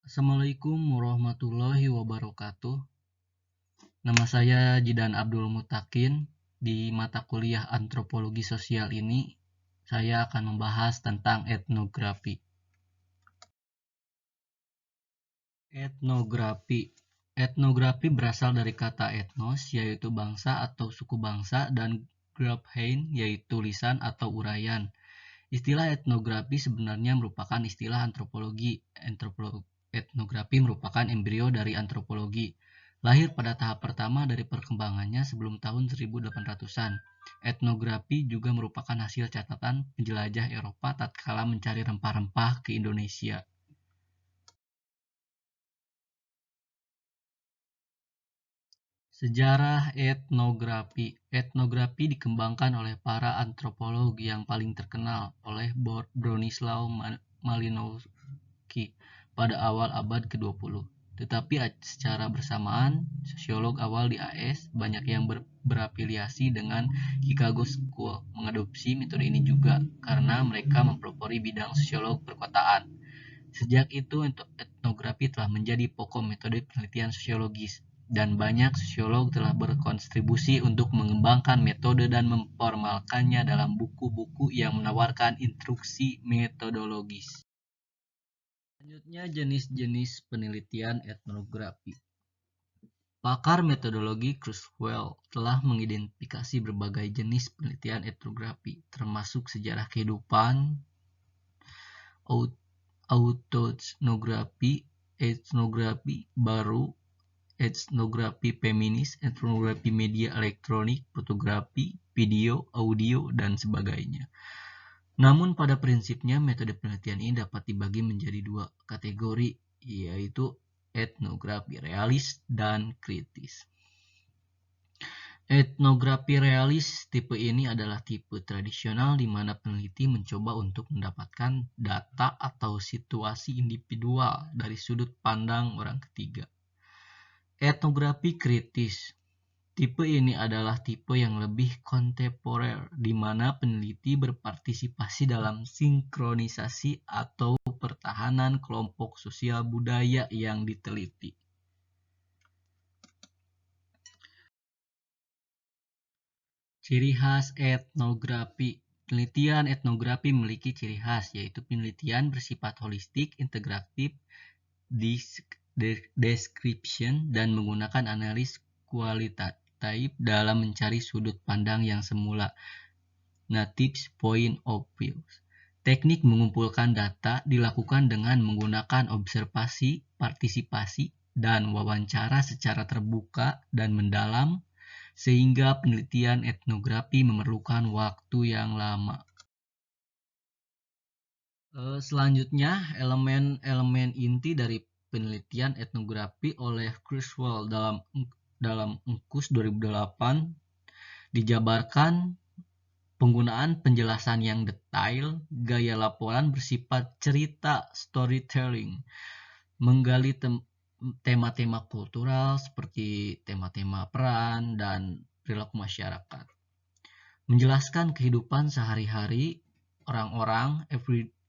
Assalamualaikum warahmatullahi wabarakatuh. Nama saya Jidan Abdul Mutakin. Di mata kuliah Antropologi Sosial ini, saya akan membahas tentang etnografi. Etnografi. Etnografi berasal dari kata etnos, yaitu bangsa atau suku bangsa, dan graphein, yaitu lisan atau uraian. Istilah etnografi sebenarnya merupakan istilah antropologi. Etnografi merupakan embrio dari antropologi. Lahir pada tahap pertama dari perkembangannya sebelum tahun 1800-an. Etnografi juga merupakan hasil catatan penjelajah Eropa tatkala mencari rempah-rempah ke Indonesia. Sejarah etnografi. Etnografi dikembangkan oleh para antropolog yang paling terkenal oleh Bronislaw Malinowski pada awal abad ke-20. Tetapi secara bersamaan, sosiolog awal di AS banyak yang berafiliasi dengan Chicago School mengadopsi metode ini juga karena mereka mempelopori bidang sosiolog perkotaan. Sejak itu, etnografi telah menjadi pokok metode penelitian sosiologis, dan banyak sosiolog telah berkontribusi untuk mengembangkan metode dan memformalkannya dalam buku-buku yang menawarkan instruksi metodologis. Selanjutnya, jenis-jenis penelitian etnografi. Pakar metodologi Kurzweil telah mengidentifikasi berbagai jenis penelitian etnografi, termasuk sejarah kehidupan, autoetnografi, etnografi baru, etnografi feminis, etnografi media elektronik, fotografi, video, audio, dan sebagainya. Namun pada prinsipnya metode penelitian ini dapat dibagi menjadi dua kategori, yaitu etnografi realis dan kritis. Etnografi realis tipe ini adalah tipe tradisional di mana peneliti mencoba untuk mendapatkan data atau situasi individual dari sudut pandang orang ketiga. Etnografi kritis. Tipe ini adalah tipe yang lebih kontemporer di mana peneliti berpartisipasi dalam sinkronisasi atau pertahanan kelompok sosial budaya yang diteliti. Ciri khas etnografi. Penelitian etnografi memiliki ciri khas, yaitu penelitian bersifat holistik, integratif, description, dan menggunakan analis kualitatif dalam mencari sudut pandang yang semula. Native point of view. Teknik mengumpulkan data dilakukan dengan menggunakan observasi, partisipasi, dan wawancara secara terbuka dan mendalam, sehingga penelitian etnografi memerlukan waktu yang lama. Selanjutnya, elemen-elemen inti dari penelitian etnografi oleh Kurzweil dalam UNCUS 2008 dijabarkan penggunaan penjelasan yang detail, gaya laporan bersifat cerita storytelling, menggali tema-tema kultural seperti tema-tema peran dan perilaku masyarakat, menjelaskan kehidupan sehari-hari orang-orang,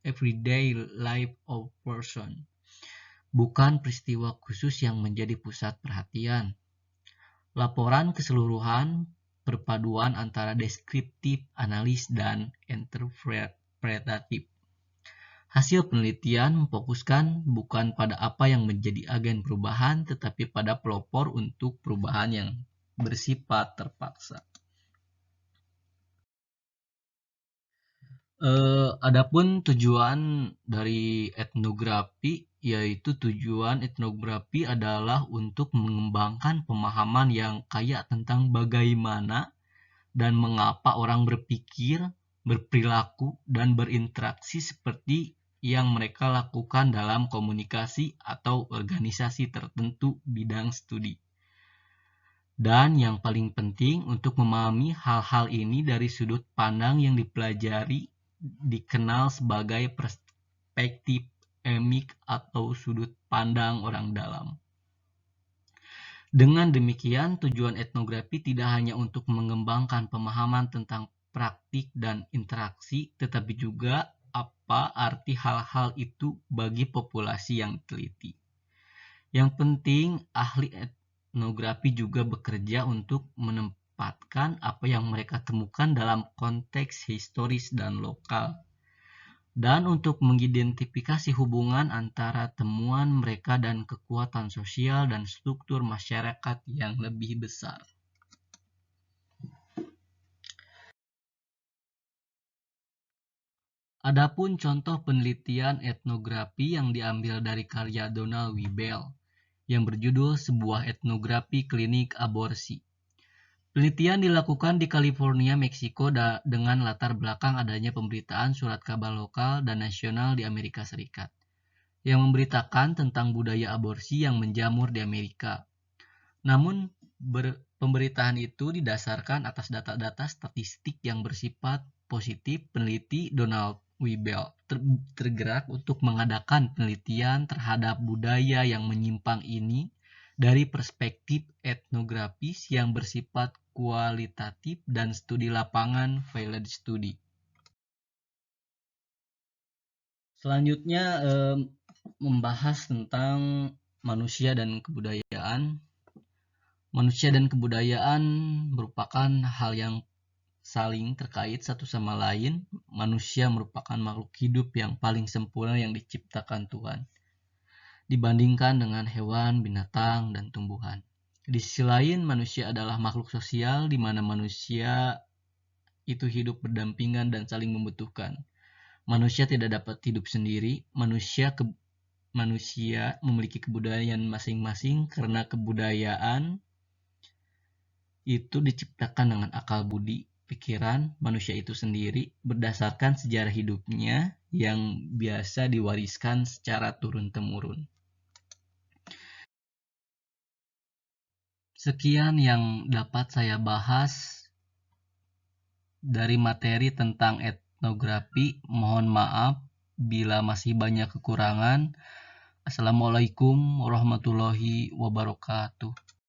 everyday life of person, bukan peristiwa khusus yang menjadi pusat perhatian. Laporan keseluruhan, perpaduan antara deskriptif, analis, dan interpretatif. Hasil penelitian memfokuskan bukan pada apa yang menjadi agen perubahan, tetapi pada pelopor untuk perubahan yang bersifat terpaksa. Adapun tujuan dari etnografi, yaitu tujuan etnografi adalah untuk mengembangkan pemahaman yang kaya tentang bagaimana dan mengapa orang berpikir, berperilaku, dan berinteraksi seperti yang mereka lakukan dalam komunikasi atau organisasi tertentu bidang studi. Dan yang paling penting untuk memahami hal-hal ini dari sudut pandang yang dipelajari dikenal sebagai perspektif emik atau sudut pandang orang dalam. Dengan demikian, tujuan etnografi tidak hanya untuk mengembangkan pemahaman tentang praktik dan interaksi, tetapi juga apa arti hal-hal itu bagi populasi yang diteliti. Yang penting, ahli etnografi juga bekerja untuk menempatkan apa yang mereka temukan dalam konteks historis dan lokal, dan untuk mengidentifikasi hubungan antara temuan mereka dan kekuatan sosial dan struktur masyarakat yang lebih besar. Adapun contoh penelitian etnografi yang diambil dari karya Donald Wiebel yang berjudul Sebuah Etnografi Klinik Aborsi. Penelitian dilakukan di California, Meksiko dengan latar belakang adanya pemberitaan surat kabar lokal dan nasional di Amerika Serikat yang memberitakan tentang budaya aborsi yang menjamur di Amerika. Namun, pemberitaan itu didasarkan atas data-data statistik yang bersifat positif. Peneliti Donald Wiebel tergerak untuk mengadakan penelitian terhadap budaya yang menyimpang ini dari perspektif etnografis yang bersifat kualitatif dan studi lapangan field study. Selanjutnya membahas tentang manusia dan kebudayaan. Manusia dan kebudayaan merupakan hal yang saling terkait satu sama lain. Manusia merupakan makhluk hidup yang paling sempurna yang diciptakan Tuhan dibandingkan dengan hewan, binatang, dan tumbuhan. Di sisi lain, manusia adalah makhluk sosial di mana manusia itu hidup berdampingan dan saling membutuhkan. Manusia tidak dapat hidup sendiri. Manusia memiliki kebudayaan masing-masing karena kebudayaan itu diciptakan dengan akal budi, pikiran manusia itu sendiri berdasarkan sejarah hidupnya yang biasa diwariskan secara turun-temurun. Sekian yang dapat saya bahas dari materi tentang etnografi. Mohon maaf bila masih banyak kekurangan. Assalamualaikum warahmatullahi wabarakatuh.